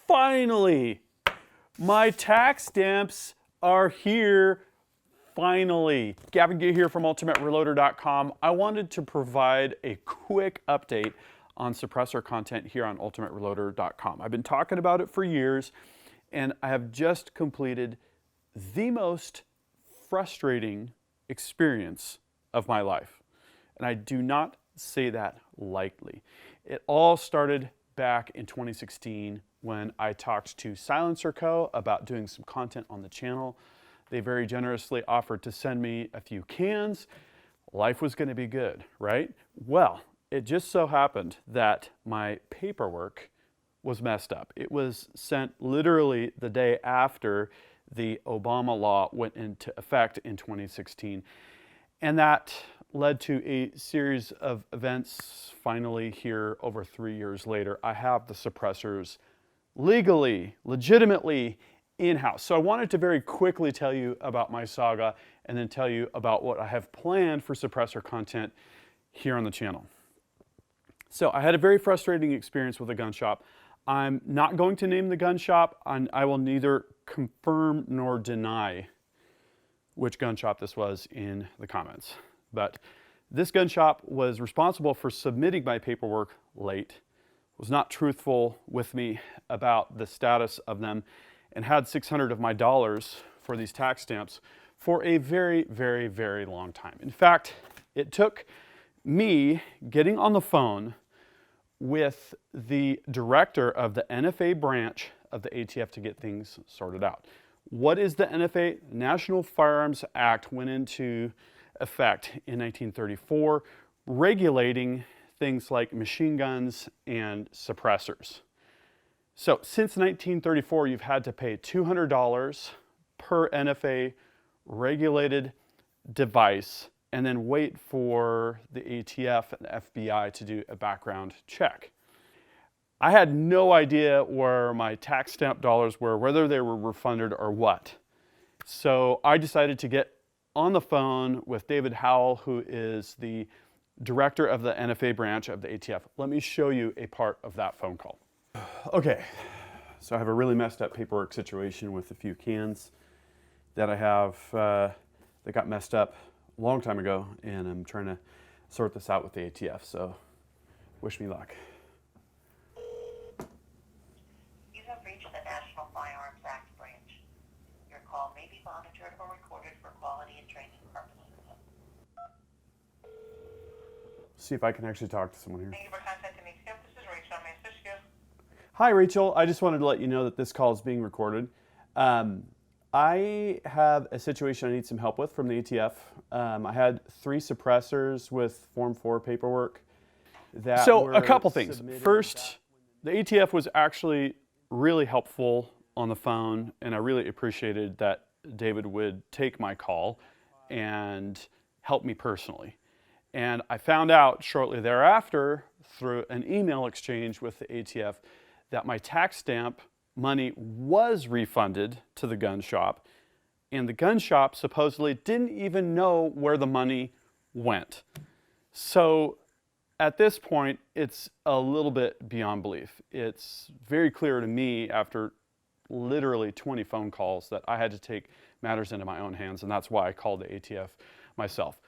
finally, my tax stamps are here. Finally, Gavin Gay here from UltimateReloader.com. I wanted to provide a quick update on suppressor content here on UltimateReloader.com. I've been talking about it for years, and I have just completed the most frustrating experience of my life. And I do not say that lightly. It all started back in 2016 when I talked to Silencer Co. about doing some content on the channel. They very generously offered to send me a few cans. Life was going to be good, right? Well, it just so happened that my paperwork was messed up. It was sent literally the day after the Obama law went into effect in 2016. And that led to a series of events. Finally, here over 3 years later, I have the suppressors legally, legitimately in-house. So I wanted to very quickly tell you about my saga and then tell you about what I have planned for suppressor content here on the channel. So I had a very frustrating experience with a gun shop. I'm not going to name the gun shop, and I will neither confirm nor deny which gun shop this was in the comments. But this gun shop was responsible for submitting my paperwork late, was not truthful with me about the status of them, and had 600 of my dollars for these tax stamps for a very, very, very long time. In fact, it took me getting on the phone with the director of the NFA branch of the ATF to get things sorted out. What is the NFA? National Firearms Act went into effect in 1934, regulating things like machine guns and suppressors. So since 1934, you've had to pay $200 per NFA regulated device and then wait for the ATF and FBI to do a background check. I had no idea where my tax stamp dollars were, whether they were refunded or what. So I decided to get on the phone with David Howell, who is the director of the NFA branch of the ATF. Let me show you a part of that phone call. Okay, so I have a really messed up paperwork situation with a few cans that I have that got messed up a long time ago, and I'm trying to sort this out with the ATF, so wish me luck. You have reached the National Firearms Act branch. Your call may be monitored or recorded for quality and training purposes. See if I can actually talk to someone here. Thank you for contacting me. This is Rachel. May I assist you? Hi, Rachel. I just wanted to let you know that this call is being recorded. I have a situation I need some help with from the ATF. I had 3 suppressors with Form 4 paperwork. So a couple things. First, the ATF was actually really helpful on the phone, and I really appreciated that David would take my call and help me personally. And I found out shortly thereafter through an email exchange with the ATF that my tax stamp money was refunded to the gun shop, and the gun shop supposedly didn't even know where the money went. So at this point, it's a little bit beyond belief. It's very clear to me after literally 20 phone calls that I had to take matters into my own hands, and that's why I called the ATF myself.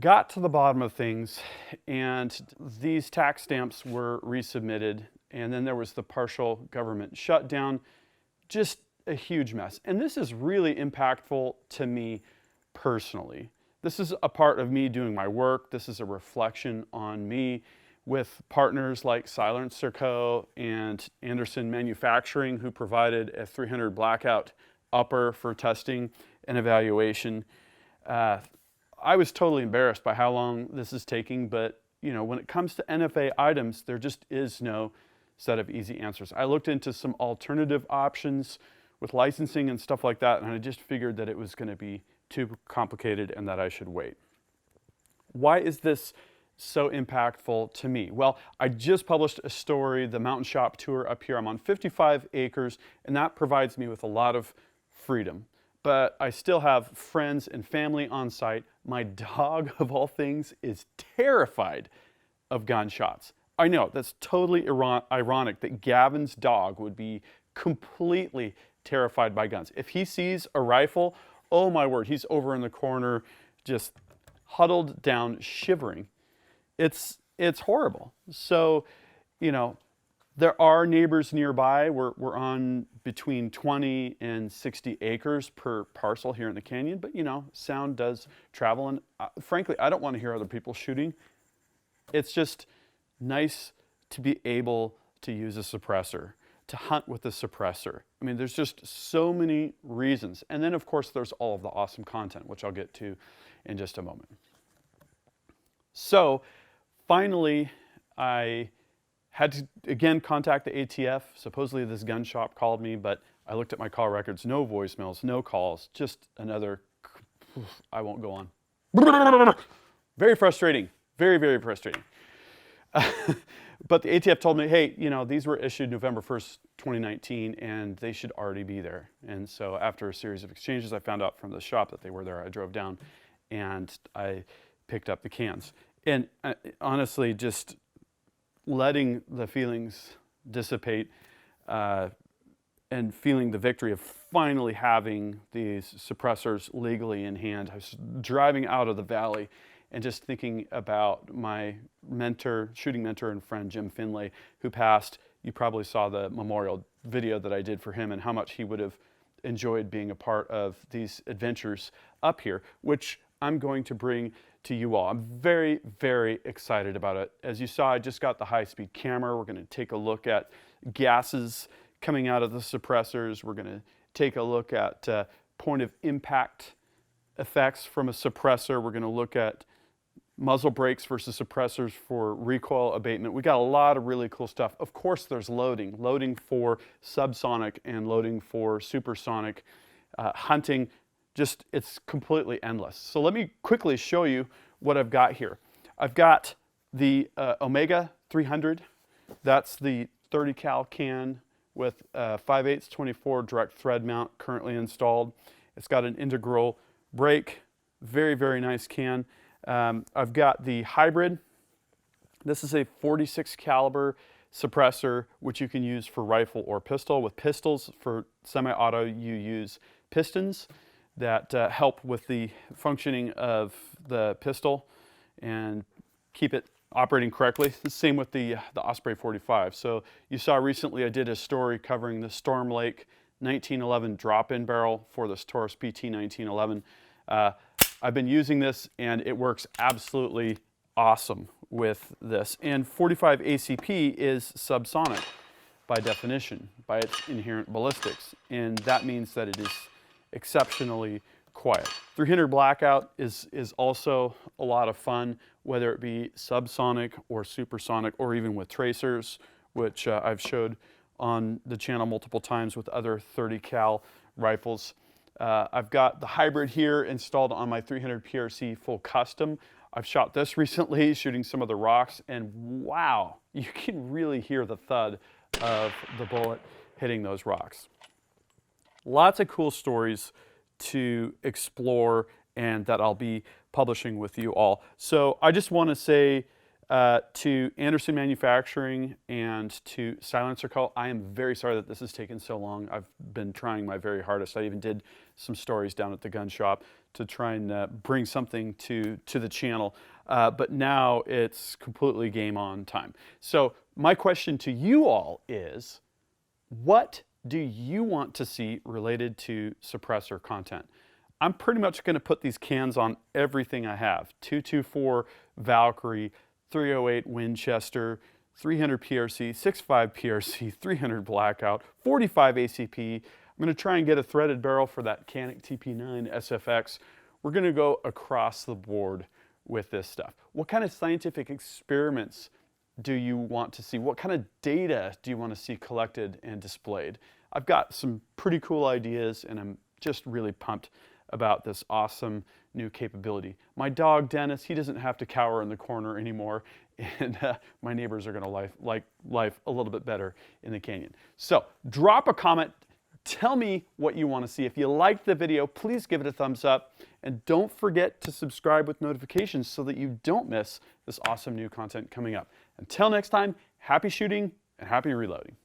Got to the bottom of things, and these tax stamps were resubmitted, and then there was the partial government shutdown. Just a huge mess. And this is really impactful to me personally. This is a part of me doing my work. This is a reflection on me with partners like Silencer Co. and Anderson Manufacturing, who provided a 300 blackout upper for testing and evaluation. I was totally embarrassed by how long this is taking, but you know, when it comes to NFA items, there just is no set of easy answers. I looked into some alternative options with licensing and stuff like that, and I just figured that it was going to be too complicated and that I should wait. Why is this so impactful to me? Well, I just published a story, the Mountain Shop Tour up here. I'm on 55 acres, and that provides me with a lot of freedom. But I still have friends and family on site. My dog, of all things, is terrified of gunshots. I know, that's totally ironic that Gavin's dog would be completely terrified by guns. If he sees a rifle, oh my word, he's over in the corner, just huddled down, shivering. It's horrible. So, you know, there are neighbors nearby. We're on between 20 and 60 acres per parcel here in the canyon, but you know, sound does travel. And frankly, I don't want to hear other people shooting. It's just nice to be able to use a suppressor, to hunt with a suppressor. I mean, there's just so many reasons. And then of course, there's all of the awesome content, which I'll get to in just a moment. So finally, I had to, again, contact the ATF. Supposedly this gun shop called me, but I looked at my call records, no voicemails, no calls, just another, I won't go on. Very frustrating, very, very frustrating. But the ATF told me, hey, you know, these were issued November 1st, 2019, and they should already be there. And so after a series of exchanges, I found out from the shop that they were there. I drove down and I picked up the cans. And honestly, just letting the feelings dissipate and feeling the victory of finally having these suppressors legally in hand. I was driving out of the valley and just thinking about my mentor, shooting mentor and friend, Jim Finlay, who passed. You probably saw the memorial video that I did for him and how much he would have enjoyed being a part of these adventures up here, which I'm going to bring to you all. I'm very, very excited about it. As you saw, I just got the high-speed camera. We're going to take a look at gases coming out of the suppressors. We're going to take a look at point of impact effects from a suppressor. We're going to look at muzzle brakes versus suppressors for recoil abatement. We got a lot of really cool stuff. Of course, there's loading for subsonic and loading for supersonic hunting. Just, it's completely endless. So let me quickly show you what I've got here. I've got the Omega 300. That's the 30 cal can with 5/8 24 direct thread mount currently installed. It's got an integral brake. Very, very nice can. I've got the hybrid. This is a 46 caliber suppressor, which you can use for rifle or pistol. With pistols, for semi-auto, you use pistons that help with the functioning of the pistol and keep it operating correctly. The same with the Osprey 45. So you saw recently I did a story covering the Storm Lake 1911 drop-in barrel for this Taurus PT 1911. I've been using this and it works absolutely awesome with this. And 45 ACP is subsonic by definition, by its inherent ballistics. And that means that it is exceptionally quiet. 300 blackout is also a lot of fun, whether it be subsonic or supersonic or even with tracers, which I've showed on the channel multiple times with other 30 cal rifles. I've got the hybrid here installed on my 300 PRC full custom. I've shot this recently, shooting some of the rocks, and wow, you can really hear the thud of the bullet hitting those rocks. Lots of cool stories to explore and that I'll be publishing with you all. So I just want to say to Anderson Manufacturing and to Silencer Co., I am very sorry that this has taken so long. I've been trying my very hardest. I even did some stories down at the gun shop to try and bring something to the channel. But now it's completely game on time. So my question to you all is, what do you want to see related to suppressor content? I'm pretty much going to put these cans on everything I have. 224 Valkyrie, 308 Winchester, 300 PRC, 65 PRC, 300 Blackout, 45 ACP. I'm going to try and get a threaded barrel for that Canik TP9 SFX. We're going to go across the board with this stuff. What kind of scientific experiments do you want to see? What kind of data do you want to see collected and displayed? I've got some pretty cool ideas and I'm just really pumped about this awesome new capability. My dog, Dennis, he doesn't have to cower in the corner anymore, and my neighbors are gonna like life a little bit better in the canyon. So drop a comment, tell me what you wanna see. If you liked the video, please give it a thumbs up, And don't forget to subscribe with notifications so that you don't miss this awesome new content coming up. Until next time, happy shooting and happy reloading.